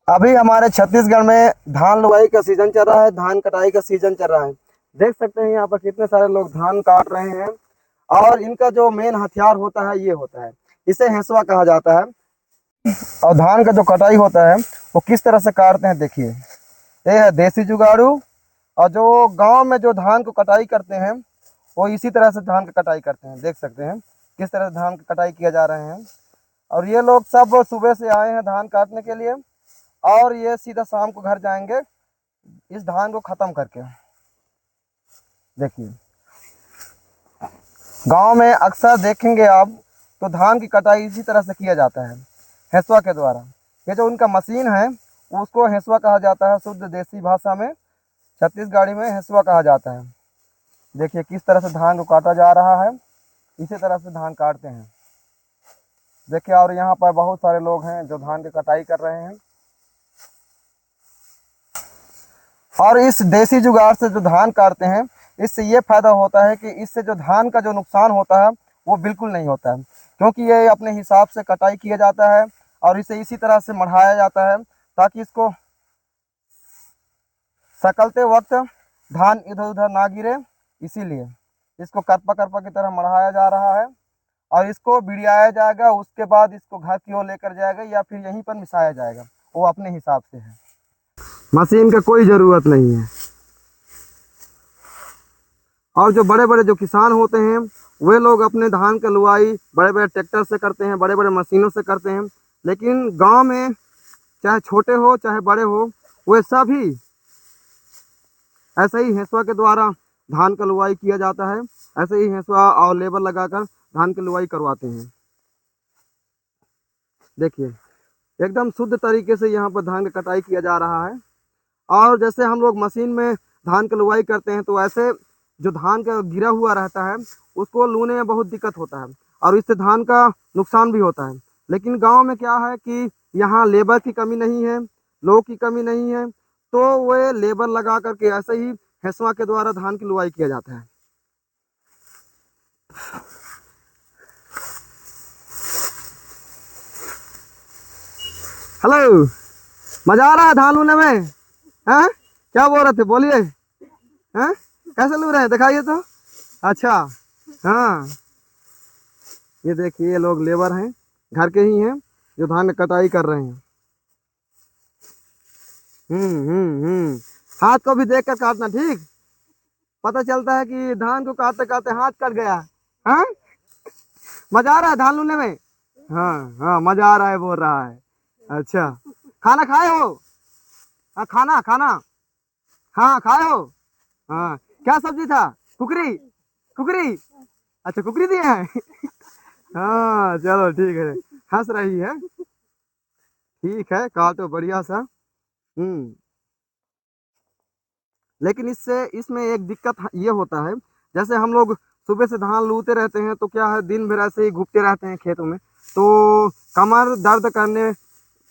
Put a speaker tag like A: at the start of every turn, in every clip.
A: अभी हमारे छत्तीसगढ़ में धान लुवाई का सीजन चल रहा है, धान कटाई का सीजन चल रहा है। देख सकते हैं यहाँ पर कितने सारे लोग धान काट रहे हैं। और इनका जो मेन हथियार होता है ये होता है, इसे हंसुआ कहा जाता है। और धान का जो कटाई होता है वो किस तरह से काटते हैं देखिए, ये है देसी जुगाड़ू। और जो गांव में जो धान को कटाई करते हैं वो इसी तरह से धान का कटाई करते हैं। देख सकते हैं किस तरह से धान का कटाई किया जा रहे हैं। और ये लोग सब सुबह से आए हैं धान काटने के लिए, और ये सीधा शाम को घर जाएंगे इस धान को खत्म करके। देखिए गांव में अक्सर देखेंगे आप, तो धान की कटाई इसी तरह से किया जाता है, हंसुआ के द्वारा। ये जो उनका मशीन है उसको हंसुआ कहा जाता है, शुद्ध देसी भाषा में छत्तीसगढ़ी में हंसुआ कहा जाता है। देखिए किस तरह से धान को काटा जा रहा है, इसी तरह से धान काटते हैं। देखिए और यहाँ पर बहुत सारे लोग हैं जो धान की कटाई कर रहे हैं। और इस देसी जुगाड़ से जो धान काटते हैं, इससे ये फायदा होता है कि इससे जो धान का जो नुकसान होता है वो बिल्कुल नहीं होता है, क्योंकि ये अपने हिसाब से कटाई किया जाता है और इसे इसी तरह से मढ़ाया जाता है ताकि इसको सकलते वक्त धान इधर उधर ना गिरे। इसीलिए इसको करपा करपा की तरह मढ़ाया जा रहा है और इसको बिड़ियाया जाएगा। उसके बाद इसको घर की ओर लेकर जाएगा या फिर यहीं पर मिसाया जाएगा, वो अपने हिसाब से है, मशीन का कोई ज़रूरत नहीं है। और जो बड़े बड़े जो किसान होते हैं वे लोग अपने धान का लुआई बड़े बड़े ट्रैक्टर से करते हैं, बड़े बड़े मशीनों से करते हैं। लेकिन गांव में चाहे छोटे हो चाहे बड़े हो, वे सभी ऐसे ही हंसुआ के द्वारा धान का लुआई किया जाता है। ऐसे ही हंसुआ और लेबर लगाकर धान की लुआई करवाते हैं। देखिए एकदम शुद्ध तरीके से यहाँ पर धान का कटाई किया जा रहा है। और जैसे हम लोग मशीन में धान की लुवाई करते हैं तो ऐसे जो धान का गिरा हुआ रहता है उसको लूने में बहुत दिक्कत होता है और इससे धान का नुकसान भी होता है। लेकिन गांव में क्या है कि यहाँ लेबर की कमी नहीं है, लोग की कमी नहीं है, तो वे लेबर लगा करके ऐसे ही हंसुआ के द्वारा धान की लुवाई किया जाता है। हेलो, मजा आ रहा है धान लूने में? हैं? क्या बोल रहे थे, बोलिए। हैं? कैसे लू रहे हैं, दिखाइए तो। अच्छा, हाँ, ये देखिए ये लोग लेबर हैं, घर के ही हैं जो धान की कटाई कर रहे हैं। हम्म। हाथ को भी देख कर काटना, ठीक? पता चलता है कि धान को काटते काटते हाथ कट गया। हाँ, मजा आ रहा है धान लूने में? हाँ हाँ, मजा आ रहा है बोल रहा है। अच्छा, खाना खाए हो? हाँ, खाना खाना, हाँ खाए हो। हाँ, क्या सब्जी था? कुकरी? कुकरी? अच्छा, कुकरी दिए हैं। हाँ चलो ठीक है, हंस रही है, ठीक है, काटो बढ़िया सा। लेकिन इससे इसमें एक दिक्कत ये होता है, जैसे हम लोग सुबह से धान लूते रहते हैं तो क्या है दिन भर ऐसे ही घूमते रहते हैं खेतों में, तो कमर दर्द करने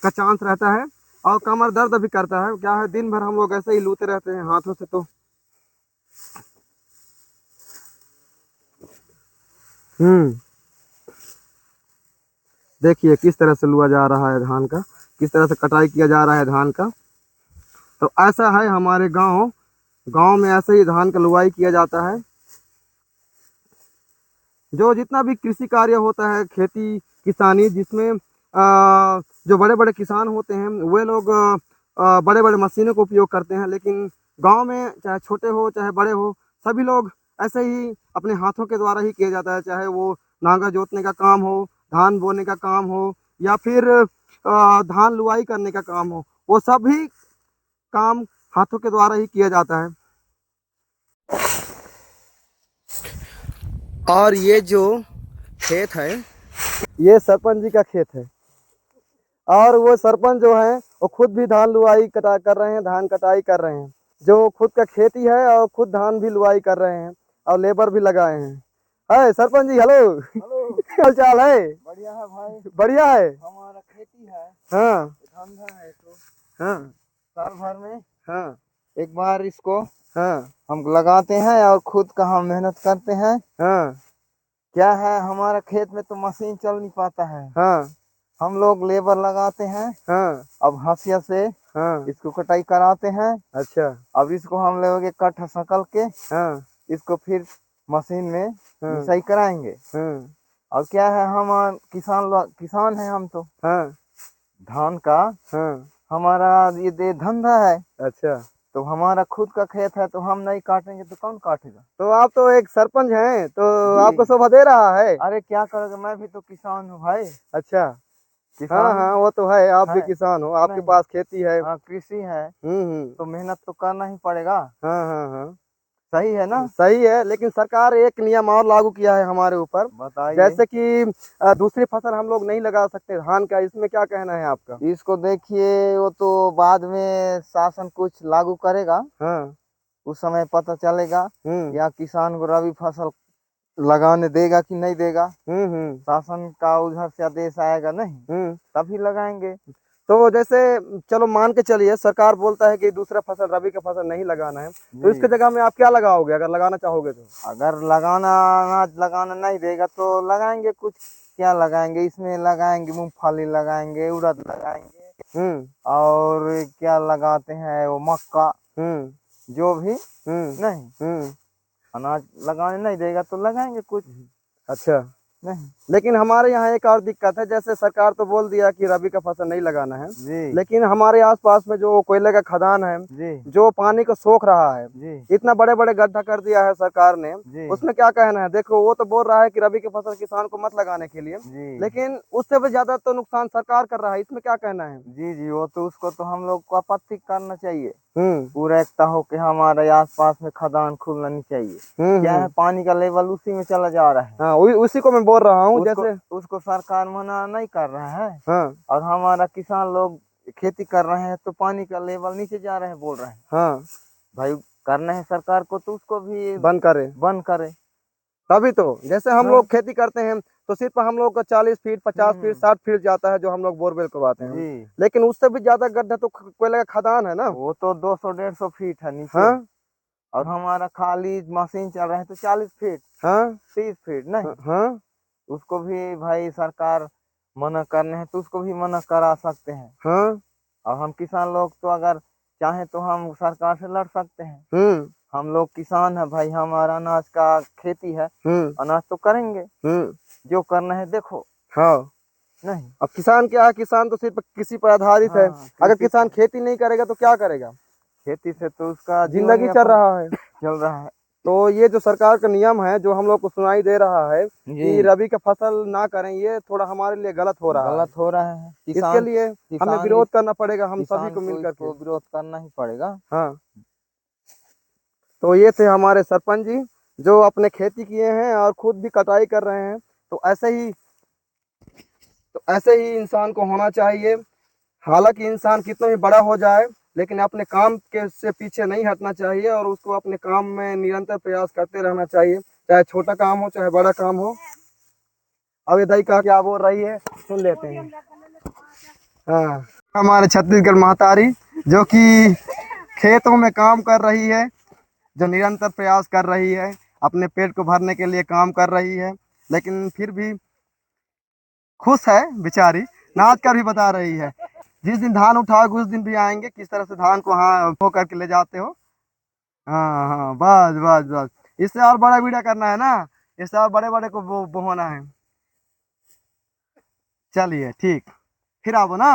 A: का चांस रहता है। और कमर दर्द भी करता है, क्या है दिन भर हम लोग ऐसे ही लूते रहते हैं हाथों से, तो हम्म देखिए किस तरह से लुआ जा रहा है धान का, किस तरह से कटाई किया जा रहा है धान का। तो ऐसा है हमारे गांव गांव में ऐसे ही धान का लुवाई किया जाता है। जो जितना भी कृषि कार्य होता है, खेती किसानी, जिसमें जो बड़े बड़े किसान होते हैं वे लोग बड़े बड़े मशीनों का उपयोग करते हैं। लेकिन गांव में चाहे छोटे हो चाहे बड़े हो, सभी लोग ऐसे ही अपने हाथों के द्वारा ही किया जाता है। चाहे वो नांगा जोतने का काम हो, धान बोने का काम हो, या फिर धान लुवाई करने का काम हो, वो सभी काम हाथों के द्वारा ही किया जाता है। और ये जो खेत है ये सरपंच जी का खेत है। और वो सरपंच जो है वो खुद भी धान लुआई कटा कर रहे हैं, धान कटाई कर रहे हैं। जो खुद का खेती है और खुद धान भी लुआई कर रहे हैं और लेबर भी लगाए हैं। है सरपंच जी, हेलो।
B: हेलो।
A: क्या हाल चाल है?
B: बढ़िया है भाई।
A: बढ़िया है।
B: हमारा खेती है,
A: हाँ
B: धंधा है, तो
A: हाँ
B: साल भर में
A: हाँ
B: एक बार इसको
A: हाँ
B: हम लगाते हैं और खुद का हम मेहनत करते हैं।
A: हाँ
B: क्या है, हमारा खेत में तो मशीन चल नहीं पाता है।
A: हाँ
B: हम लोग लेबर लगाते हैं।
A: हाँ
B: अब हंसिया से
A: हाँ।
B: इसको कटाई कराते हैं।
A: अच्छा।
B: अब इसको हम लोग कट सकल के
A: हाँ
B: इसको फिर मशीन में
A: हाँ
B: मिसाई कराएंगे।
A: हाँ
B: और क्या है, हम किसान हैं हम तो।
A: हाँ
B: धान का
A: हाँ।
B: हमारा ये धंधा है।
A: अच्छा।
B: तो हमारा खुद का खेत है, तो हम नहीं काटेंगे तो कौन काटेगा।
A: तो आप तो एक सरपंच हैं, तो
B: जी।
A: आपको शोभा दे रहा है।
B: अरे क्या करोगे, मैं भी तो किसान हूँ भाई।
A: अच्छा। हाँ
B: किसान
A: हाँ, वो तो है, आप भी
B: है
A: किसान हो, आपके
B: नहीं।
A: पास खेती है।
B: हाँ, कृषि है
A: हम्म।
B: तो मेहनत तो करना ही पड़ेगा।
A: हाँ हाँ हाँ।
B: सही है ना।
A: सही है, लेकिन सरकार एक नियम और लागू किया है हमारे ऊपर।
B: बताइए।
A: जैसे कि दूसरी फसल हम लोग नहीं लगा सकते धान का, इसमें क्या कहना है आपका?
B: इसको देखिए, वो तो बाद में शासन कुछ लागू करेगा,
A: हाँ।
B: उस समय पता चलेगा।
A: हम्म
B: या किसान को रबी फसल लगाने देगा कि नहीं देगा।
A: हम्म।
B: शासन का उधर से आदेश आएगा नहीं,
A: हम्म।
B: तभी लगाएंगे।
A: तो जैसे चलो मान के चलिए सरकार बोलता है कि दूसरा फसल रबी का फसल नहीं लगाना है, तो
B: जी।
A: इसके जगह में आप क्या लगाओगे अगर लगाना चाहोगे तो?
B: अगर अनाज लगाना नहीं देगा तो लगाएंगे कुछ। क्या लगाएंगे, इसमें लगाएंगे मूंगफली लगाएंगे, उड़द लगाएंगे।
A: हम्म
B: और क्या लगाते हैं, वो मक्का,
A: हम्म
B: जो भी।
A: हम्म
B: नहीं,
A: हम्म।
B: अनाज लगाने नहीं देगा तो लगाएंगे कुछ।
A: अच्छा।
B: नहीं।
A: लेकिन हमारे यहाँ एक और दिक्कत है, जैसे सरकार तो बोल दिया कि रबी का फसल नहीं लगाना है,
B: जी
A: लेकिन हमारे आसपास में जो कोयले का खदान है,
B: जी
A: जो पानी को सोख रहा है,
B: जी
A: इतना बड़े बड़े गड्ढा कर दिया है सरकार ने,
B: जी
A: उसमें क्या कहना है? देखो, वो तो बोल रहा है कि रबी की फसल किसान को मत लगाने के लिए,
B: जी
A: लेकिन उससे भी ज्यादा तो नुकसान सरकार कर रहा है, इसमें क्या कहना है?
B: जी जी, वो तो उसको तो हम लोग को आपत्ति करना चाहिए।
A: हम्म
B: पूरा एकता हो के हमारे आसपास में खदान खुलना नहीं चाहिए। क्या है,
A: हम्म।
B: पानी का लेवल उसी में चला जा रहा है।
A: हाँ, उसी को मैं बोल रहा हूँ,
B: उसको
A: जैसे।
B: उसको सरकार मना नहीं कर रहा है।
A: हाँ
B: और हमारा किसान लोग खेती कर रहे हैं तो पानी का लेवल नीचे जा रहे हैं, बोल रहे हैं।
A: हाँ।
B: भाई, करना है सरकार को तो उसको भी
A: बंद करे।
B: बंद करे।
A: तभी तो, जैसे हम
B: हाँ।
A: लोग खेती करते हैं तो सिर्फ हम लोग का 40 फीट 50 फीट
B: हम्म।
A: 60 फीट जाता है, जो हम लोग बोरवेल करवाते हैं,
B: जी।
A: लेकिन उससे भी ज्यादा गड्ढा तो कोयले का खदान है ना।
B: वो तो 200-150 फीट है नीचे।
A: हाँ
B: और हमारा खाली मशीन चल रहा है तो 40 फीट
A: हाँ
B: 30 फीट
A: हाँ
B: नहीं।
A: हाँ
B: उसको भी भाई सरकार मना करने हैं तो उसको भी मना करा सकते हैं।
A: हाँ।
B: और हम किसान लोग तो अगर चाहें तो हम सरकार से लड़ सकते हैं।
A: हम्म
B: हम लोग किसान है भाई, हमारा अनाज का खेती है।
A: हम्म
B: अनाज तो करेंगे,
A: हम्म।
B: जो करना है देखो।
A: हाँ।
B: नहीं।
A: अब किसान क्या है, किसान तो सिर्फ किसी पर आधारित है।
B: हाँ,
A: अगर
B: कृषि
A: किसान
B: पर।
A: खेती नहीं करेगा तो क्या करेगा?
B: खेती से तो उसका जीवन
A: जिंदगी चल
B: यापन
A: रहा है।
B: चल रहा है।
A: तो ये जो सरकार का नियम है जो हम लोग को सुनाई दे रहा है कि
B: जी।
A: रबी का फसल ना करें, ये थोड़ा हमारे लिए गलत हो रहा है।
B: गलत हो रहा है।
A: इसके
B: किसान
A: लिए हमें
B: किसान
A: विरोध करना पड़ेगा, हम सभी
B: किसान
A: को मिल
B: को
A: करके।
B: इसको विरोध करना ही पड़ेगा।
A: हाँ। तो ये थे हमारे सरपंच जी, जो अपने खेती किए हैं और खुद भी कटाई कर रहे हैं। तो ऐसे ही इंसान को होना चाहिए। हालांकि इंसान कितना भी बड़ा हो जाए, लेकिन अपने काम के से पीछे नहीं हटना चाहिए और उसको अपने काम में निरंतर प्रयास करते रहना चाहिए, चाहे छोटा काम हो चाहे बड़ा काम हो। अब ये दाई का क्या बोल रही है, सुन लेते हैं। हाँ, हमारे छत्तीसगढ़ महतारी जो कि खेतों में काम कर रही है, जो निरंतर प्रयास कर रही है, अपने पेट को भरने के लिए काम कर रही है, लेकिन फिर भी खुश है बेचारी, नाच कर भी बता रही है। जिस दिन धान उठाओगे उस दिन भी आएंगे, किस तरह से धान को हाँ धो करके ले जाते हो। हाँ हाँ, बस बस बस, इससे और बड़ा वीडियो करना है ना, इससे और बड़े बड़े को वो होना है। चलिए ठीक, फिर आओ ना।